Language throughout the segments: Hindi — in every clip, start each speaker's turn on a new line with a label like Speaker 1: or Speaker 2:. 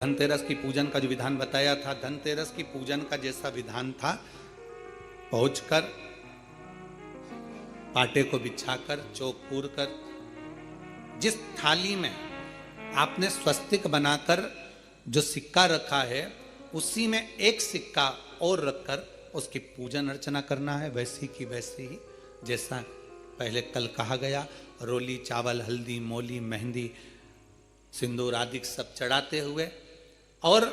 Speaker 1: धनतेरस की पूजन का जो विधान बताया था, धनतेरस की पूजन का जैसा विधान था, पहुंचकर पाटे को बिछाकर चौक पूर कर जिस थाली में आपने स्वस्तिक बनाकर जो सिक्का रखा है उसी में एक सिक्का और रखकर उसकी पूजन अर्चना करना है। वैसी की वैसे ही जैसा पहले कल कहा गया, रोली चावल हल्दी मोली मेहंदी सिंदूर आदि सब चढ़ाते हुए और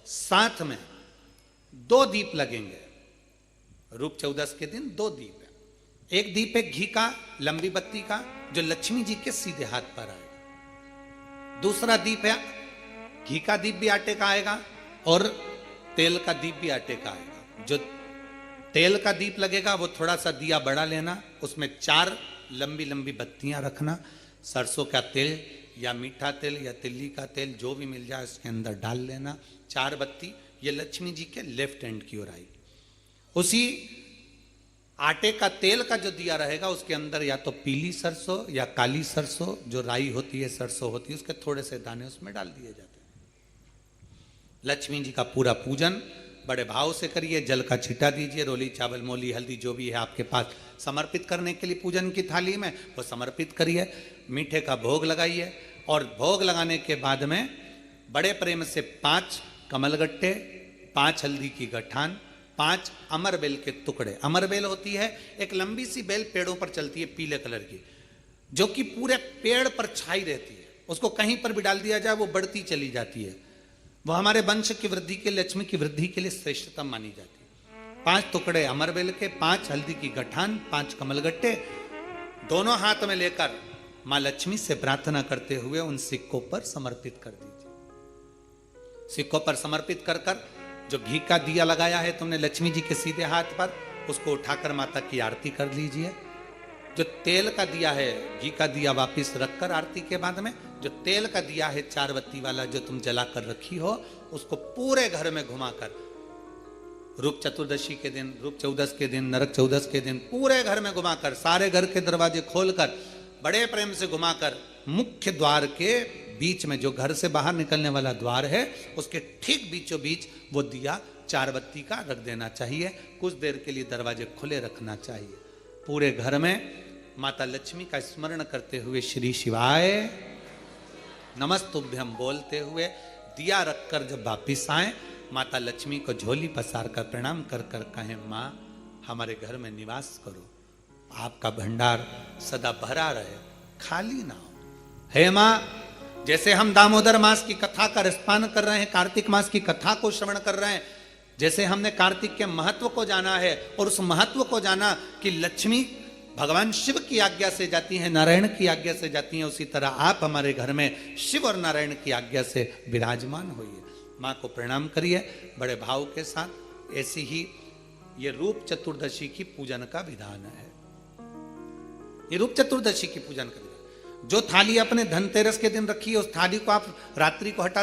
Speaker 1: साथ में 2 दीप लगेंगे। रूप चौदस के दिन 2 दीप है। एक दीप है घी का लंबी बत्ती का जो लक्ष्मी जी के सीधे हाथ पर आएगा। दूसरा दीप है घी का दीप भी आटे का आएगा और तेल का दीप भी आटे का आएगा। जो तेल का दीप लगेगा वो थोड़ा सा दिया बड़ा लेना, उसमें 4 लंबी लंबी बत्तियां रखना, सरसों का तेल या मीठा तेल या तिल्ली का तेल जो भी मिल जाए उसके अंदर डाल लेना। 4 बत्ती ये लक्ष्मी जी के लेफ्ट हैंड की ओर आएगी। उसी आटे का तेल का जो दिया रहेगा उसके अंदर या तो पीली सरसों या काली सरसों जो राई होती है सरसों होती है उसके थोड़े से दाने उसमें डाल दिए जाते हैं। लक्ष्मी जी का पूरा पूजन बड़े भाव से करिए। जल का छिटा दीजिए, रोली चावल मोली हल्दी जो भी है आपके पास समर्पित करने के लिए पूजन की थाली में वो समर्पित करिए। मीठे का भोग लगाइए और भोग लगाने के बाद में बड़े प्रेम से 5 कमलगट्टे, 5 हल्दी की गठान, 5 अमर बेल के टुकड़े। अमर बेल होती है एक लंबी सी बेल पेड़ों पर चलती है पीले कलर की, जो कि पूरे पेड़ पर छाई रहती है। उसको कहीं पर भी डाल दिया जाए वो बढ़ती चली जाती है। वो हमारे वंश की वृद्धि के लिए, लक्ष्मी की वृद्धि के लिए श्रेष्ठतम मानी जाती है। 5 टुकड़े अमर बेल के, 5 हल्दी की गठान, 5 कमलगट्टे दोनों हाथ में लेकर मां लक्ष्मी से प्रार्थना करते हुए उन सिक्कों पर समर्पित कर दीजिए। सिक्कों पर समर्पित कर कर जो घी का दिया लगाया है तुमने लक्ष्मी जी के सीधे हाथ पर, उसको उठाकर माता की आरती कर लीजिए। जो तेल का दिया है, घी का दिया वापिस रखकर आरती के बाद में जो तेल का दिया है 4 बत्ती वाला जो तुम जला कर रखी हो उसको पूरे घर में घुमाकर रूप चतुर्दशी के दिन, रूप चौदस के दिन, नरक चौदस के दिन पूरे घर में घुमाकर सारे घर के दरवाजे खोलकर बड़े प्रेम से घुमाकर मुख्य द्वार के बीच में जो घर से बाहर निकलने वाला द्वार है उसके ठीक बीचों बीच वो दिया 4 बत्ती का रख देना चाहिए। कुछ देर के लिए दरवाजे खुले रखना चाहिए। पूरे घर में माता लक्ष्मी का स्मरण करते हुए श्री शिवाय नमस्तुभ्यम बोलते हुए दिया रखकर जब वापिस आए माता लक्ष्मी को झोली पसार कर प्रणाम कर कर कहें, माँ हमारे घर में निवास करो, आपका भंडार सदा भरा रहे, खाली ना हो। हे माँ, जैसे हम दामोदर मास की कथा का रसपान कर रहे हैं, कार्तिक मास की कथा को श्रवण कर रहे हैं, जैसे हमने कार्तिक के महत्व को जाना है और उस महत्व को जाना कि लक्ष्मी भगवान शिव की आज्ञा से जाती हैं, नारायण की आज्ञा से जाती हैं, उसी तरह आप हमारे घर में शिव और नारायण की आज्ञा से विराजमान होइए। माँ को प्रणाम करिए बड़े भाव के साथ। ऐसी ही ये रूप चतुर्दशी की पूजन का विधान है। ये रूप चतुर्दशी की पूजन का विधान, जो थाली अपने धनतेरस के दिन रखी है उस थाली को आप रात्रि को हटा